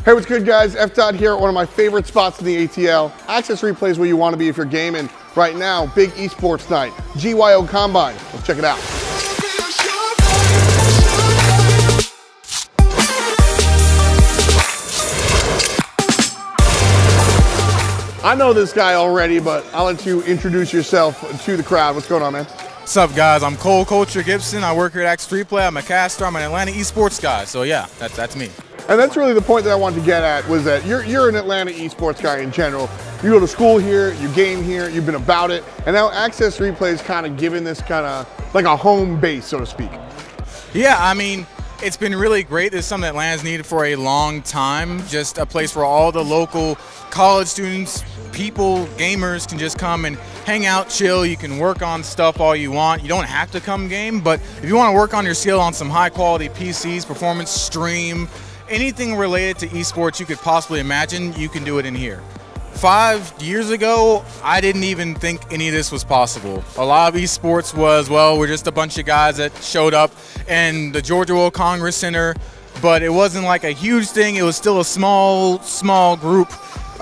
Hey, what's good, guys? F. here at one of my favorite spots in the ATL. Axis Repay is where you want to be if you're gaming. Right now, big esports night, GYO Combine. Let's check it out. I know this guy already, but I'll let you introduce yourself to the crowd. What's going on, man? What's up, guys? I'm Cole Culture Gibson. I work here at Axis Repay. I'm a caster. I'm an Atlanta esports guy. So yeah, that's me. And that's really the point that I wanted to get at, was that you're an Atlanta esports guy in general. You go to school here, you game here, you've been about it, and now Axis Repay is kind of giving this kind of like a home base, so to speak. Yeah, I mean, it's been really great. This is something that Atlanta's needed for a long time. Just a place where all the local college students, people, gamers can just come and hang out, chill. You can work on stuff all you want. You don't have to come game, but if you want to work on your skill on some high quality PCs, performance, stream, anything related to esports you could possibly imagine, you can do it in here. 5 years ago, I didn't even think any of this was possible. A lot of esports was, well, we're just a bunch of guys that showed up in the Georgia World Congress Center, but it wasn't like a huge thing. It was still a small group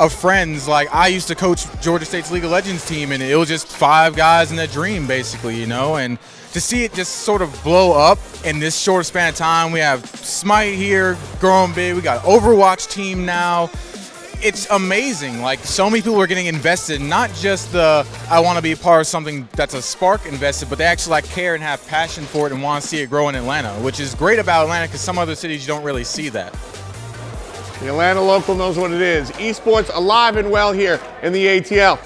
of friends. Like, I used to coach Georgia State's League of Legends team, and it was just 5 guys in a dream, basically, you know, and to see it just sort of blow up in this short span of time. We have SMITE here, growing big. We got Overwatch team now. It's amazing. Like, so many people are getting invested, not just the I want to be a part of something that's a spark invested, but they actually like care and have passion for it and want to see it grow in Atlanta, which is great about Atlanta because some other cities you don't really see that. The Atlanta local knows what it is. Esports alive and well here in the ATL.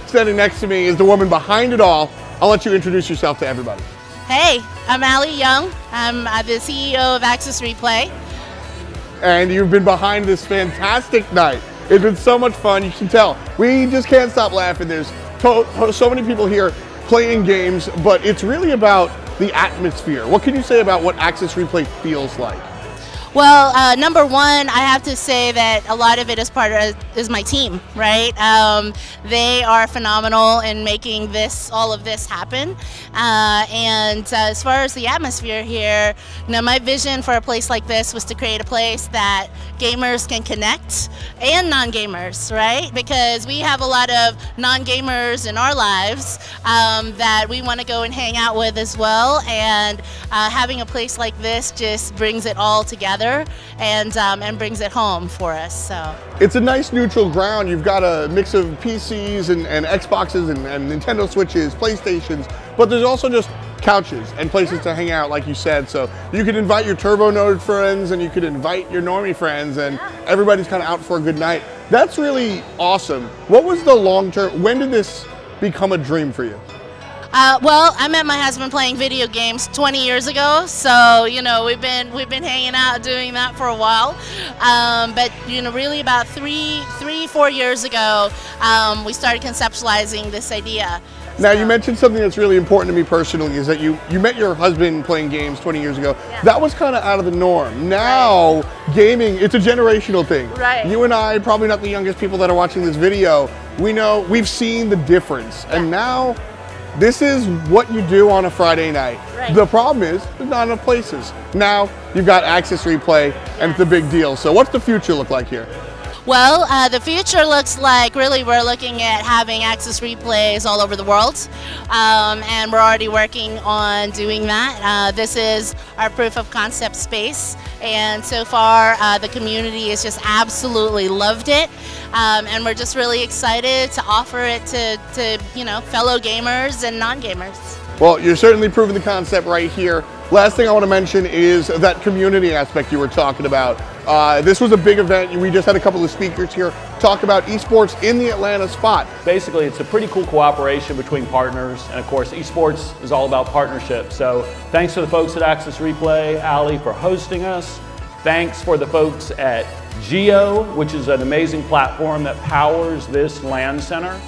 Standing next to me is the woman behind it all. I'll let you introduce yourself to everybody. Hey, I'm Allie Young. I'm the CEO of Axis Repay. And you've been behind this fantastic night. It's been so much fun, you can tell. We just can't stop laughing. There's so many people here playing games, but it's really about the atmosphere. What can you say about what Axis Repay feels like? Well, number one, I have to say that a lot of it is my team, right? They are phenomenal in making all of this happen. And as far as the atmosphere here, you know, my vision for a place like this was to create a place that gamers can connect and non-gamers, right? Because we have a lot of non-gamers in our lives that we want to go and hang out with as well. And having a place like this just brings it all together. And brings it home for us. So it's a nice neutral ground. You've got a mix of PCs and Xboxes and Nintendo Switches, PlayStations, but there's also just couches and places to hang out, like you said. So you could invite your Turbo Node friends and you could invite your normie friends, and everybody's kind of out for a good night. That's really awesome. What was the long term? When did this become a dream for you? Well, I met my husband playing video games 20 years ago, so you know we've been hanging out doing that for a while. But you know, really about 4 years ago, we started conceptualizing this idea. Now, you mentioned something that's really important to me personally, is that you met your husband playing games 20 years ago. Yeah. That was kind of out of the norm. Now, gaming, it's a generational thing. Right. You and I, probably not the youngest people that are watching this video, we've seen the difference. Yeah. And now, this is what you do on a Friday night. Right. The problem is, there's not enough places. Now, you've got Axis Repay, and it's a big deal. So what's the future look like here? Well, the future looks like, really, we're looking at having Axis Replays all over the world, and we're already working on doing that. This is our proof of concept space, and so far the community has just absolutely loved it, and we're just really excited to offer it to you know, fellow gamers and non-gamers. Well, you're certainly proving the concept right here. Last thing I want to mention is that community aspect you were talking about. This was a big event. We just had a couple of speakers here talk about esports in the Atlanta spot. Basically, it's a pretty cool cooperation between partners, and of course, esports is all about partnership. So thanks to the folks at Axis Repay, Allie, for hosting us. Thanks for the folks at GYO, which is an amazing platform that powers this LAN center.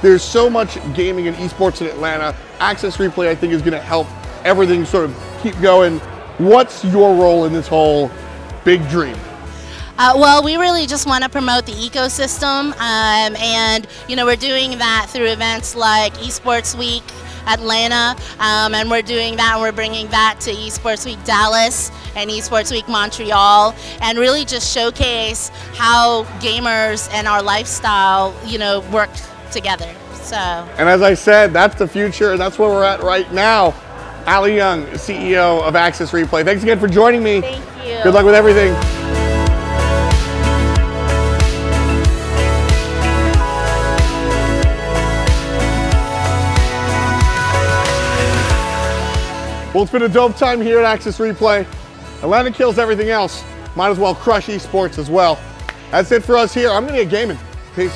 There's so much gaming and esports in Atlanta. Axis Repay, I think, is going to help everything sort of keep going. What's your role in this whole big dream? Well, we really just want to promote the ecosystem, and we're doing that through events like Esports Week Atlanta, and we're doing that, and we're bringing that to Esports Week Dallas and Esports Week Montreal, and really just showcase how gamers and our lifestyle, work together. So. And as I said, that's the future, and that's where we're at right now. Ali Young, CEO of Axis Replay. Thanks again for joining me. Thank you. Good luck with everything. Well, it's been a dope time here at Axis Replay. Atlanta kills everything else. Might as well crush esports as well. That's it for us here. I'm going to get gaming. Peace.